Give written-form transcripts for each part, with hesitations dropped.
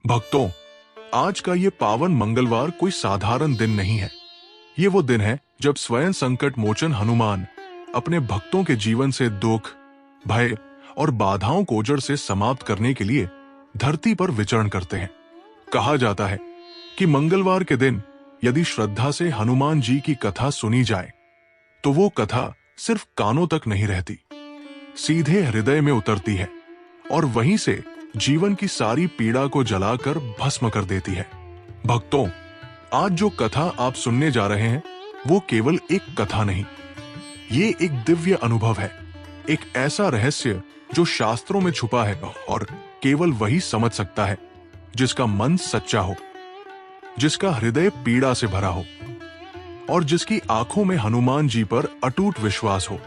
भक्तों, आज का ये पावन मंगलवार कोई साधारण दिन नहीं है। ये वो दिन है जब स्वयं संकट मोचन हनुमान अपने भक्तों के जीवन से दुख, भय और बाधाओं को जड़ से समाप्त करने के लिए धरती पर विचरण करते हैं। कहा जाता है कि मंगलवार के दिन यदि श्रद्धा से हनुमान जी की कथा सुनी जाए तो वो कथा सिर्फ कानों तक नहीं रहती, सीधे हृदय में उतरती है और वहीं से जीवन की सारी पीड़ा को जलाकर भस्म कर देती है। भक्तों, आज जो कथा आप सुनने जा रहे हैं वो केवल एक कथा नहीं, ये एक दिव्य अनुभव है, एक ऐसा रहस्य जो शास्त्रों में छुपा है और केवल वही समझ सकता है जिसका मन सच्चा हो, जिसका हृदय पीड़ा से भरा हो और जिसकी आंखों में हनुमान जी पर अटूट विश्वास हो।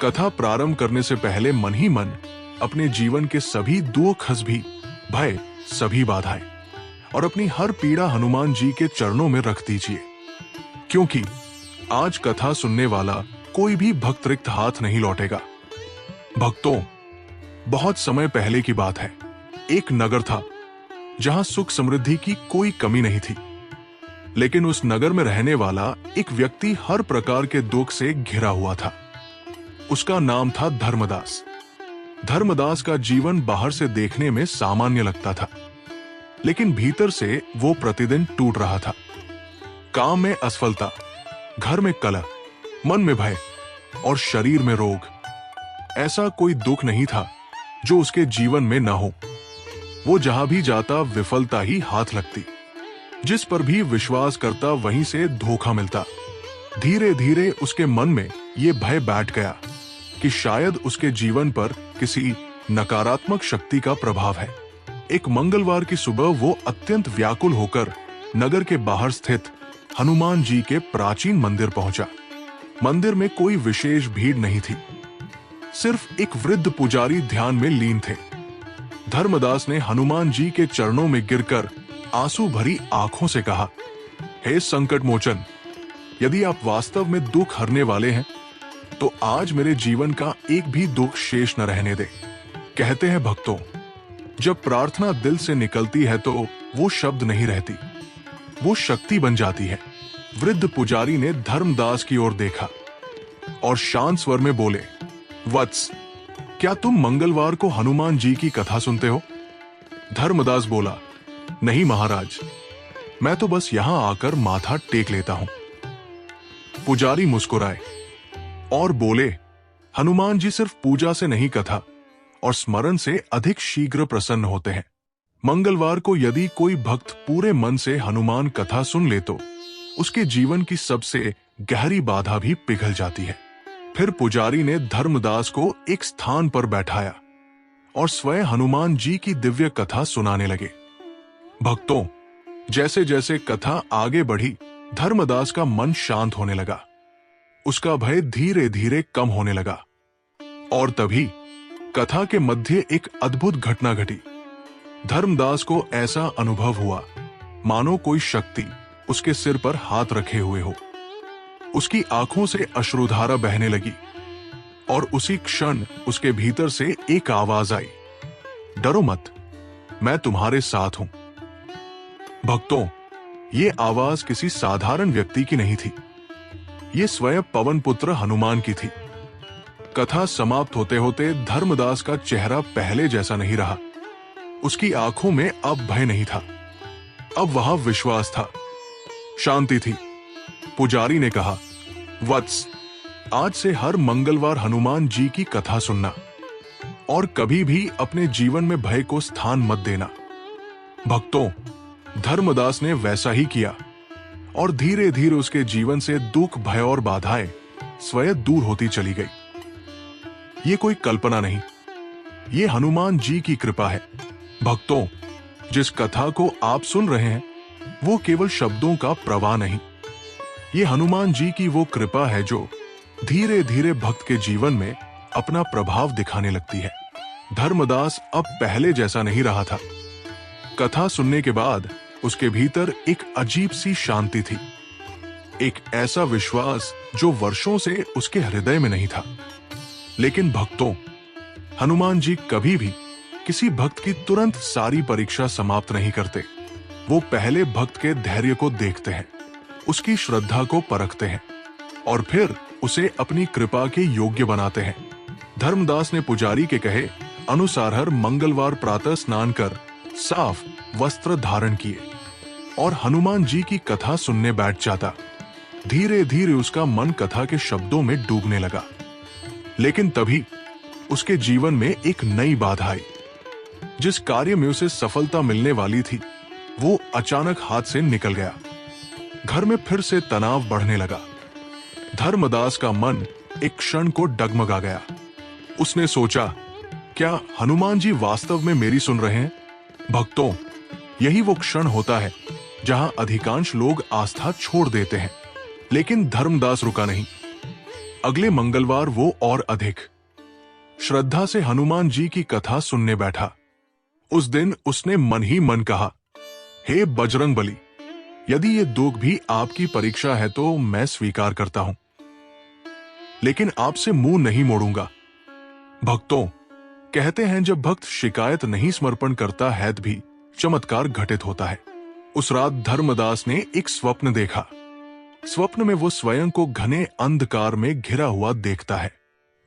कथा प्रारंभ करने से पहले मन ही मन अपने जीवन के सभी दुख, भी भय, सभी बाधाएं और अपनी हर पीड़ा हनुमान जी के चरणों में रख दीजिए, क्योंकि आज कथा सुनने वाला कोई भी भक्त रिक्त हाथ नहीं लौटेगा। भक्तों, बहुत समय पहले की बात है। एक नगर था जहां सुख समृद्धि की कोई कमी नहीं थी, लेकिन उस नगर में रहने वाला एक व्यक्ति हर प्रकार के दुख से घिरा हुआ था। उसका नाम था धर्मदास। धर्मदास का जीवन बाहर से देखने में सामान्य लगता था, लेकिन भीतर से वो प्रतिदिन टूट रहा था। काम में असफलता, घर में कलह, मन में भय और शरीर में रोग, ऐसा कोई दुख नहीं था जो उसके जीवन में न हो। वो जहां भी जाता विफलता ही हाथ लगती, जिस पर भी विश्वास करता वहीं से धोखा मिलता। धीरे धीरे उसके मन में ये भय बैठ गया कि शायद उसके जीवन पर किसी नकारात्मक शक्ति का प्रभाव है। एक मंगलवार की सुबह वो अत्यंत व्याकुल होकर नगर के बाहर स्थित हनुमान जी के प्राचीन मंदिर पहुंचा। मंदिर में कोई विशेष भीड़ नहीं थी, सिर्फ एक वृद्ध पुजारी ध्यान में लीन थे। धर्मदास ने हनुमान जी के चरणों में गिरकर आंसू भरी आंखों से कहा, हे संकट मोचन, यदि आप वास्तव में दुख हरने वाले हैं तो आज मेरे जीवन का एक भी दुख शेष न रहने दे। कहते हैं भक्तों, जब प्रार्थना दिल से निकलती है तो वो शब्द नहीं रहती, वो शक्ति बन जाती है। वृद्ध पुजारी ने धर्मदास की ओर देखा और शांत स्वर में बोले, वत्स, क्या तुम मंगलवार को हनुमान जी की कथा सुनते हो? धर्मदास बोला, नहीं महाराज, मैं तो बस यहां आकर माथा टेक लेता हूं। पुजारी मुस्कुराए और बोले, हनुमान जी सिर्फ पूजा से नहीं, कथा और स्मरण से अधिक शीघ्र प्रसन्न होते हैं। मंगलवार को यदि कोई भक्त पूरे मन से हनुमान कथा सुन ले तो उसके जीवन की सबसे गहरी बाधा भी पिघल जाती है। फिर पुजारी ने धर्मदास को एक स्थान पर बैठाया और स्वयं हनुमान जी की दिव्य कथा सुनाने लगे। भक्तों, जैसे जैसे कथा आगे बढ़ी, धर्मदास का मन शांत होने लगा, उसका भय धीरे धीरे कम होने लगा और तभी कथा के मध्य एक अद्भुत घटना घटी। धर्मदास को ऐसा अनुभव हुआ मानो कोई शक्ति उसके सिर पर हाथ रखे हुए हो। उसकी आंखों से अश्रुधारा बहने लगी और उसी क्षण उसके भीतर से एक आवाज आई, डरो मत, मैं तुम्हारे साथ हूं। भक्तों, ये आवाज किसी साधारण व्यक्ति की नहीं थी, ये स्वयं पवन पुत्र हनुमान की थी। कथा समाप्त होते होते धर्मदास का चेहरा पहले जैसा नहीं रहा। उसकी आंखों में अब भय नहीं था, अब वहां विश्वास था, शांति थी। पुजारी ने कहा, वत्स, आज से हर मंगलवार हनुमान जी की कथा सुनना और कभी भी अपने जीवन में भय को स्थान मत देना। भक्तों, धर्मदास ने वैसा ही किया और धीरे धीरे उसके जीवन से दुख, भय और बाधाएं स्वयं दूर होती चली गई। ये कोई कल्पना नहीं, ये हनुमान जी की कृपा है। भक्तों, जिस कथा को आप सुन रहे हैं वो केवल शब्दों का प्रवाह नहीं, ये हनुमान जी की वो कृपा है जो धीरे धीरे भक्त के जीवन में अपना प्रभाव दिखाने लगती है। धर्मदास अब पहले जैसा नहीं रहा था। कथा सुनने के बाद उसके भीतर एक अजीब सी शांति थी, एक ऐसा विश्वास जो वर्षों से उसके हृदय में नहीं था। लेकिन भक्तों, हनुमान जी कभी भी किसी भक्त की तुरंत सारी परीक्षा समाप्त नहीं करते। वो पहले भक्त के धैर्य को देखते हैं, उसकी श्रद्धा को परखते हैं और फिर उसे अपनी कृपा के योग्य बनाते हैं। धर्मदास ने पुजारी के कहे अनुसार हर मंगलवार प्रातः स्नान कर साफ वस्त्र धारण किए और हनुमान जी की कथा सुनने बैठ जाता। धीरे धीरे उसका मन कथा के शब्दों में डूबने लगा, लेकिन तभी उसके जीवन में एक नई बाधा आई। जिस कार्य में उसे सफलता मिलने वाली थी वो अचानक हाथ से निकल गया। घर में फिर से तनाव बढ़ने लगा। धर्मदास का मन एक क्षण को डगमगा गया। उसने सोचा, क्या हनुमान जी वास्तव में मेरी सुन रहे हैं? भक्तों, यही वो क्षण होता है जहां अधिकांश लोग आस्था छोड़ देते हैं, लेकिन धर्मदास रुका नहीं। अगले मंगलवार वो और अधिक श्रद्धा से हनुमान जी की कथा सुनने बैठा। उस दिन उसने मन ही मन कहा, हे बजरंग बली, यदि ये दुख भी आपकी परीक्षा है तो मैं स्वीकार करता हूं, लेकिन आपसे मुंह नहीं मोड़ूंगा। भक्तों, कहते हैं जब भक्त शिकायत नहीं समर्पण करता है भी चमत्कार घटित होता है। उस रात धर्मदास ने एक स्वप्न देखा। स्वप्न में वो स्वयं को घने अंधकार में घिरा हुआ देखता है।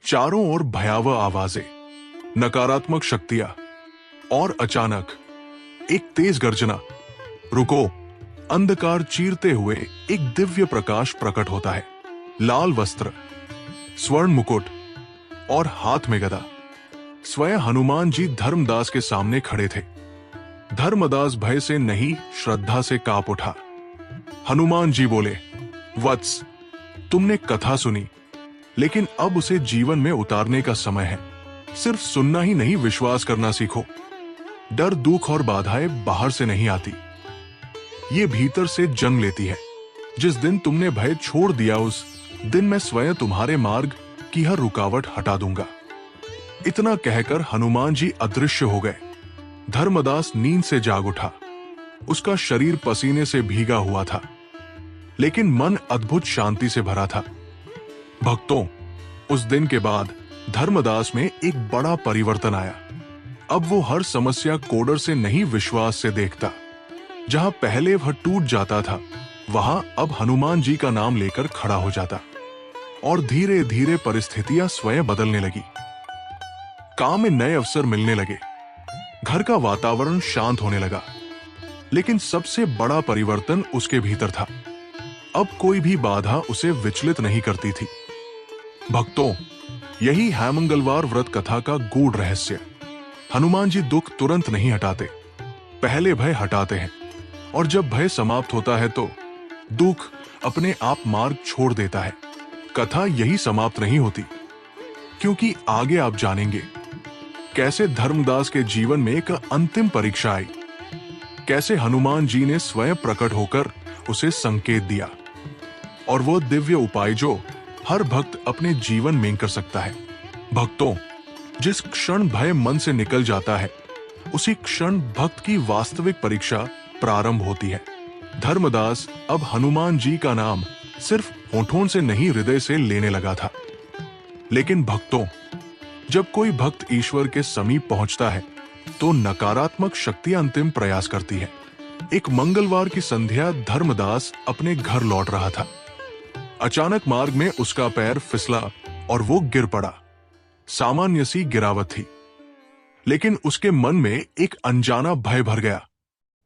चारों ओर भयावह आवाजें, नकारात्मक शक्तियां और अचानक एक तेज गर्जना। रुको! अंधकार चीरते हुए एक दिव्य प्रकाश प्रकट होता है। लाल वस्त्र, स्वर्ण मुकुट और हाथ में गदा। स्वयं हनुमान जी धर्मदास के सामने खड़े थे। धर्मदास भय से नहीं, श्रद्धा से कांप उठा। हनुमान जी बोले, वत्स, तुमने कथा सुनी, लेकिन अब उसे जीवन में उतारने का समय है। सिर्फ सुनना ही नहीं, विश्वास करना सीखो। डर, दुख और बाधाएं बाहर से नहीं आती, ये भीतर से जन्म लेती है। जिस दिन तुमने भय छोड़ दिया उस दिन मैं स्वयं तुम्हारे मार्ग की हर रुकावट हटा दूंगा। इतना कहकर हनुमान जी अदृश्य हो गए। धर्मदास नींद से जाग उठा। उसका शरीर पसीने से भीगा हुआ था, लेकिन मन अद्भुत शांति से भरा था। भक्तों, उस दिन के बाद धर्मदास में एक बड़ा परिवर्तन आया। अब वो हर समस्या कोडर से नहीं, विश्वास से देखता। जहां पहले वह टूट जाता था, वहां अब हनुमान जी का नाम लेकर खड़ा हो जाता और धीरे धीरे परिस्थितियां स्वयं बदलने लगी। काम में नए अवसर मिलने लगे, घर का वातावरण शांत होने लगा। लेकिन सबसे बड़ा परिवर्तन उसके भीतर था। अब कोई भी बाधा उसे विचलित नहीं करती थी। भक्तों, यही है मंगलवार व्रत कथा का गूढ़ रहस्य। हनुमान जी दुख तुरंत नहीं हटाते, पहले भय हटाते हैं, और जब भय समाप्त होता है तो दुख अपने आप मार्ग छोड़ देता है। कथा यही समाप्त नहीं होती, क्योंकि आगे आप जानेंगे कैसे धर्मदास के जीवन में एक अंतिम परीक्षा आई, कैसे हनुमान जी ने स्वयं प्रकट होकर उसे संकेत दिया, और वो दिव्य उपाय जो हर भक्त अपने जीवन में कर सकता है। भक्तों, जिस क्षण भय मन से निकल जाता है, उसी क्षण भक्त की वास्तविक परीक्षा प्रारंभ होती है। धर्मदास अब हनुमान जी का नाम सिर्फ होठों से नहीं, हृदय से लेने लगा था। लेकिन भक्तों, जब कोई भक्त ईश्वर के समीप पहुंचता है तो नकारात्मक शक्तियां अंतिम प्रयास करती है। एक मंगलवार की संध्या धर्मदास अपने घर लौट रहा था। अचानक मार्ग में उसका पैर फिसला और वो गिर पड़ा। सामान्य सी गिरावट थी, लेकिन उसके मन में एक अनजाना भय भर गया।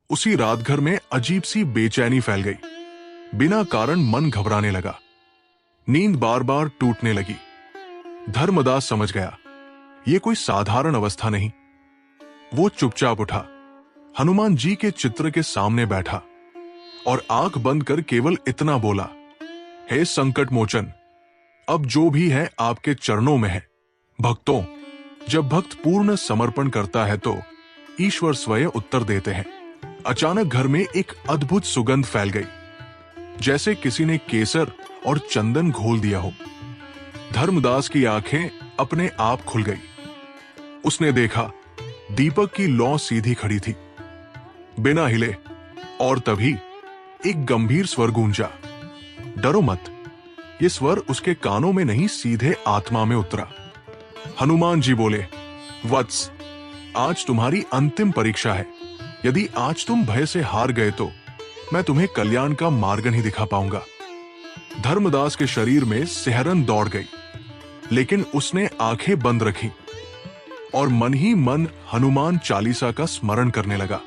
उसी रात घर में अजीब सी बेचैनी फैल गई। बिना कारण मन घबराने लगा, नींद बार बार टूटने लगी। धर्मदास समझ गया, ये कोई साधारण अवस्था नहीं। वो चुपचाप उठा, हनुमान जी के चित्र के सामने बैठा और आंख बंद कर केवल इतना बोला, हे संकट मोचन, अब जो भी है आपके चरणों में है। भक्तों, जब भक्त पूर्ण समर्पण करता है तो ईश्वर स्वयं उत्तर देते हैं। अचानक घर में एक अद्भुत सुगंध फैल गई, जैसे किसी ने केसर और चंदन घोल दिया हो। धर्मदास की आंखें अपने आप खुल गई। उसने देखा, दीपक की लौ सीधी खड़ी थी, बिना हिले, और तभी एक गंभीर स्वर गूंजा, डरो मत। ये स्वर उसके कानों में नहीं, सीधे आत्मा में उतरा। हनुमान जी बोले, वत्स, आज तुम्हारी अंतिम परीक्षा है। यदि आज तुम भय से हार गए तो मैं तुम्हें कल्याण का मार्ग नहीं दिखा पाऊंगा। धर्मदास के शरीर में सिहरन दौड़ गई, लेकिन उसने आंखें बंद रखी और मन ही मन हनुमान चालीसा का स्मरण करने लगा।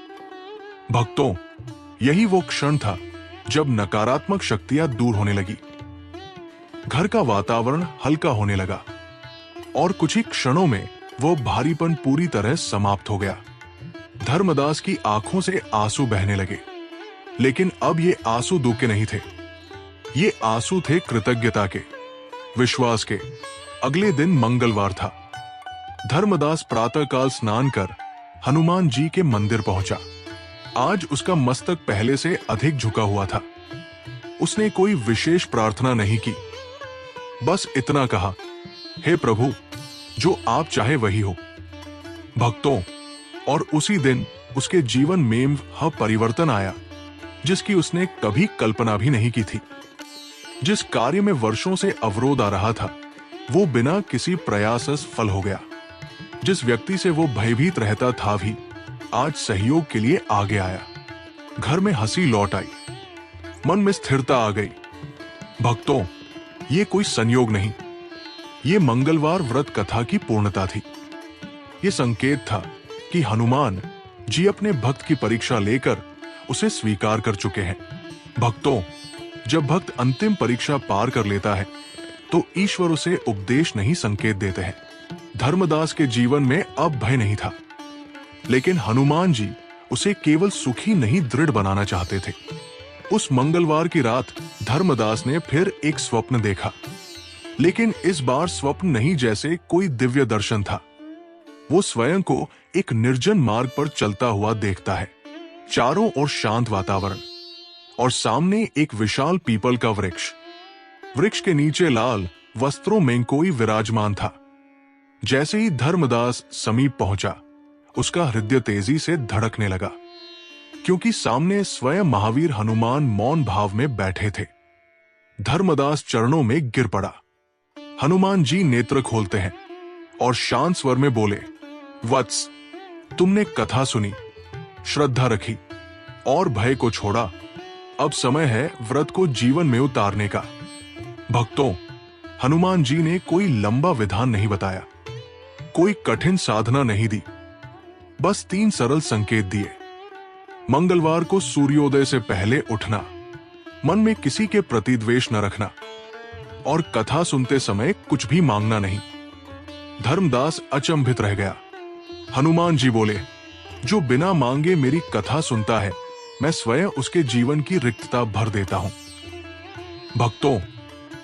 भक्तों, यही वो क्षण था जब नकारात्मक शक्तियां दूर होने लगी। घर का वातावरण हल्का होने लगा और कुछ ही क्षणों में वो भारीपन पूरी तरह समाप्त हो गया। धर्मदास की आंखों से आंसू बहने लगे, लेकिन अब ये आंसू दुख के नहीं थे। ये आंसू थे कृतज्ञता के, विश्वास के। अगले दिन मंगलवार था। धर्मदास प्रातःकाल स्नान कर हनुमान जी के मंदिर पहुंचा। आज उसका मस्तक पहले से अधिक झुका हुआ था। उसने कोई विशेष प्रार्थना नहीं की, बस इतना कहा, हे प्रभु, जो आप चाहे वही हो। भक्तों, और उसी दिन उसके जीवन में वह परिवर्तन आया जिसकी उसने कभी कल्पना भी नहीं की थी। जिस कार्य में वर्षों से अवरोध आ रहा था, वो बिना किसी प्रयास सफल हो गया। जिस व्यक्ति से वो भयभीत रहता था भी आज सहयोग के लिए आगे आया। घर में हंसी लौट आई, मन में स्थिरता आ गई। भक्तों, ये कोई संयोग नहीं, ये मंगलवार व्रत कथा की पूर्णता थी। ये संकेत था कि हनुमान जी अपने भक्त की परीक्षा लेकर उसे स्वीकार कर चुके हैं। भक्तों, जब भक्त अंतिम परीक्षा पार कर लेता है तो ईश्वर उसे उपदेश नहीं संकेत देते हैं। धर्मदास के जीवन में अब भय नहीं था, लेकिन हनुमान जी उसे केवल सुखी नहीं दृढ़ बनाना चाहते थे। उस मंगलवार की रात धर्मदास ने फिर एक स्वप्न देखा, लेकिन इस बार स्वप्न नहीं जैसे कोई दिव्य दर्शन था। वो स्वयं को एक निर्जन मार्ग पर चलता हुआ देखता है। चारों ओर शांत वातावरण और सामने एक विशाल पीपल का वृक्ष। वृक्ष के नीचे लाल वस्त्रों में कोई विराजमान था। जैसे ही धर्मदास समीप पहुंचा, उसका हृदय तेजी से धड़कने लगा, क्योंकि सामने स्वयं महावीर हनुमान मौन भाव में बैठे थे। धर्मदास चरणों में गिर पड़ा। हनुमान जी नेत्र खोलते हैं और शांत स्वर में बोले, वत्स, तुमने कथा सुनी, श्रद्धा रखी और भय को छोड़ा। अब समय है व्रत को जीवन में उतारने का। भक्तों, हनुमान जी ने कोई लंबा विधान नहीं बताया, कोई कठिन साधना नहीं दी, बस 3 सरल संकेत दिए। मंगलवार को सूर्योदय से पहले उठना, मन में किसी के प्रति द्वेष न रखना और कथा सुनते समय कुछ भी मांगना नहीं। धर्मदास अचंभित रह गया। हनुमान जी बोले, जो बिना मांगे मेरी कथा सुनता है, मैं स्वयं उसके जीवन की रिक्तता भर देता हूं। भक्तों,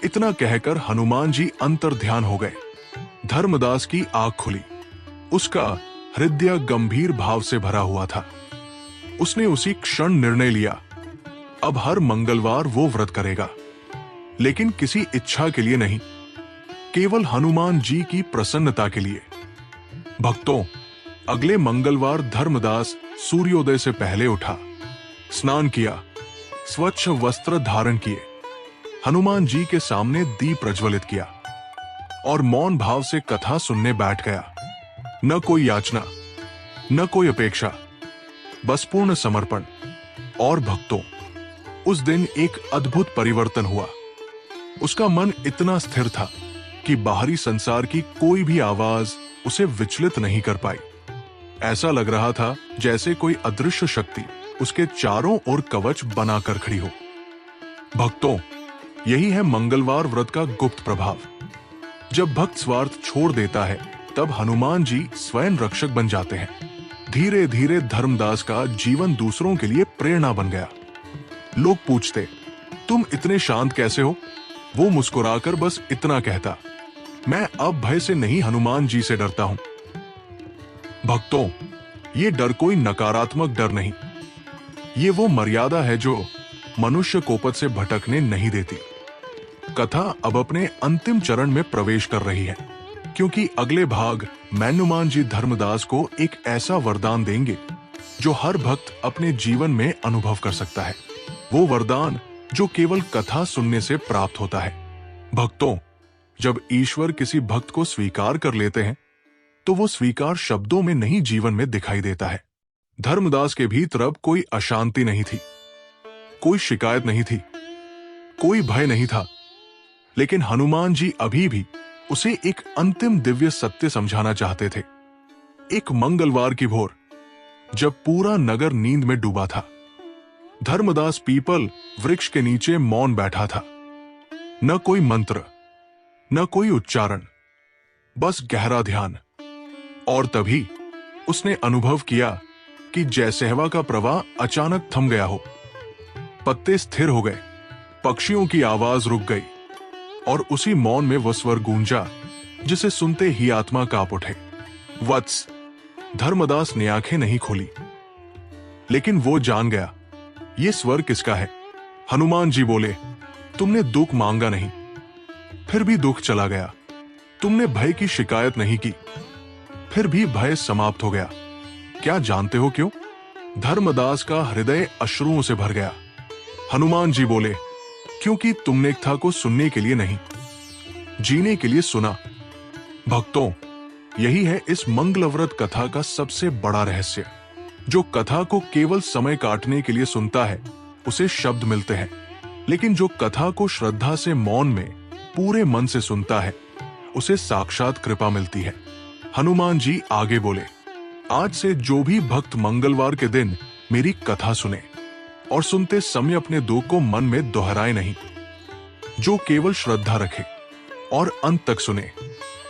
इतना कहकर हनुमान जी अंतर्ध्यान हो गए। धर्मदास की आंख खुली। उसका हृदय गंभीर भाव से भरा हुआ था। उसने उसी क्षण निर्णय लिया, अब हर मंगलवार वो व्रत करेगा, लेकिन किसी इच्छा के लिए नहीं, केवल हनुमान जी की प्रसन्नता के लिए। भक्तों, अगले मंगलवार धर्मदास सूर्योदय से पहले उठा, स्नान किया, स्वच्छ वस्त्र धारण किए, हनुमान जी के सामने दीप प्रज्वलित किया और मौन भाव से कथा सुनने बैठ गया। न कोई याचना, न कोई अपेक्षा, बस पूर्ण समर्पण। और भक्तों, उस दिन एक अद्भुत परिवर्तन हुआ। उसका मन इतना स्थिर था कि बाहरी संसार की कोई भी आवाज उसे विचलित नहीं कर पाई। ऐसा लग रहा था जैसे कोई अदृश्य शक्ति उसके चारों ओर कवच बनाकर खड़ी हो। भक्तों, यही है मंगलवार व्रत का गुप्त प्रभाव। जब भक्त स्वार्थ छोड़ देता है, तब हनुमान जी स्वयं रक्षक बन जाते हैं। धीरे धीरे धर्मदास का जीवन दूसरों के लिए प्रेरणा बन गया। लोग पूछते, तुम इतने शांत कैसे हो? वो मुस्कुराकर बस इतना कहता, मैं अब भय से नहीं, हनुमान जी से डरता हूं। भक्तों, ये डर कोई नकारात्मक डर नहीं, ये वो मर्यादा है जो मनुष्य कोपत से भटकने नहीं देती। कथा अब अपने अंतिम चरण में प्रवेश कर रही है, क्योंकि अगले भाग में हनुमान जी धर्मदास को एक ऐसा वरदान देंगे जो हर भक्त अपने जीवन में अनुभव कर सकता है। वो वरदान जो केवल कथा सुनने से प्राप्त होता है। भक्तों, जब ईश्वर किसी भक्त को स्वीकार कर लेते हैं, तो वो स्वीकार शब्दों में नहीं जीवन में दिखाई देता है। धर्मदास के भीतर अब कोई अशांति नहीं थी, कोई शिकायत नहीं थी, कोई भय नहीं था, लेकिन हनुमान जी अभी भी उसे एक अंतिम दिव्य सत्य समझाना चाहते थे। एक मंगलवार की भोर, जब पूरा नगर नींद में डूबा था, धर्मदास पीपल वृक्ष के नीचे मौन बैठा था। न कोई मंत्र, न कोई उच्चारण, बस गहरा ध्यान। और तभी उसने अनुभव किया कि जयसेहवा का प्रवाह अचानक थम गया हो। पत्ते स्थिर हो गए, पक्षियों की आवाज रुक गई, और उसी मौन में वो स्वर गूंजा जिसे सुनते ही आत्मा कांप उठे। वत्स। धर्मदास ने आंखें नहीं खोली, लेकिन वो जान गया ये स्वर किसका है। हनुमान जी बोले, तुमने दुख मांगा नहीं, फिर भी दुख चला गया। तुमने भय की शिकायत नहीं की, फिर भी भय समाप्त हो गया। क्या जानते हो क्यों? धर्मदास का हृदय अश्रुओं से भर गया। हनुमान जी बोले, क्योंकि तुमने कथा को सुनने के लिए नहीं, जीने के लिए सुना। भक्तों, यही है इस मंगलव्रत कथा का सबसे बड़ा रहस्य। जो कथा को केवल समय काटने के लिए सुनता है, उसे शब्द मिलते हैं, लेकिन जो कथा को श्रद्धा से मौन में पूरे मन से सुनता है, उसे साक्षात कृपा मिलती है। हनुमान जी आगे बोले, आज से जो भी भक्त मंगलवार के दिन मेरी कथा सुने और सुनते समय अपने दुख को मन में दोहराए नहीं, जो केवल श्रद्धा रखे और अंत तक सुने,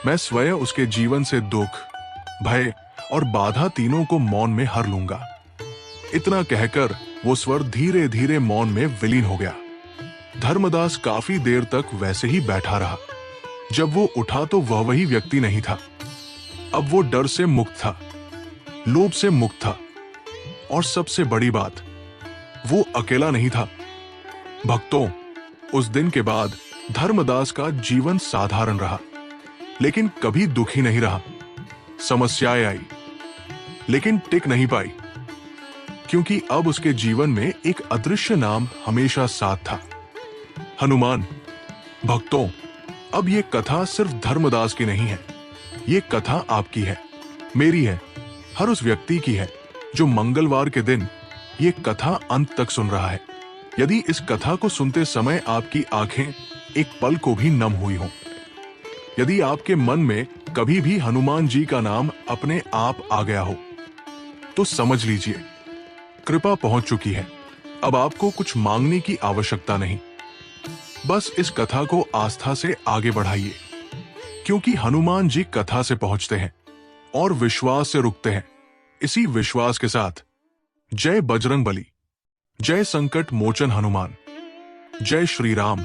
मैं स्वयं उसके जीवन से दुख, भय और बाधा तीनों को मौन में हर लूंगा। इतना कहकर वो स्वर धीरे धीरे मौन में विलीन हो गया। धर्मदास काफी देर तक वैसे ही बैठा रहा। जब वो उठा तो वह वही व्यक्ति नहीं था। अब वो डर से मुक्त था, लोभ से मुक्त था, और सबसे बड़ी बात, वो अकेला नहीं था। भक्तों, उस दिन के बाद धर्मदास का जीवन साधारण रहा, लेकिन कभी दुखी नहीं रहा। समस्याएं आई, लेकिन टिक नहीं पाई, क्योंकि अब उसके जीवन में एक अदृश्य नाम हमेशा साथ था, हनुमान। भक्तों, अब ये कथा सिर्फ धर्मदास की नहीं है, ये कथा आपकी है, मेरी है, हर उस व्यक्ति की है जो मंगलवार के दिन ये कथा अंत तक सुन रहा है। यदि इस कथा को सुनते समय आपकी आंखें एक पल को भी नम हुई हों, यदि आपके मन में कभी भी हनुमान जी का नाम अपने आप आ गया हो, तो समझ लीजिए कृपा पहुंच चुकी है। अब आपको कुछ मांगने की आवश्यकता नहीं, बस इस कथा को आस्था से आगे बढ़ाइए, क्योंकि हनुमान जी कथा से पहुंचते हैं और विश्वास से रुकते हैं। इसी विश्वास के साथ जय बजरंगबली, जय संकट मोचन हनुमान, जय श्री राम।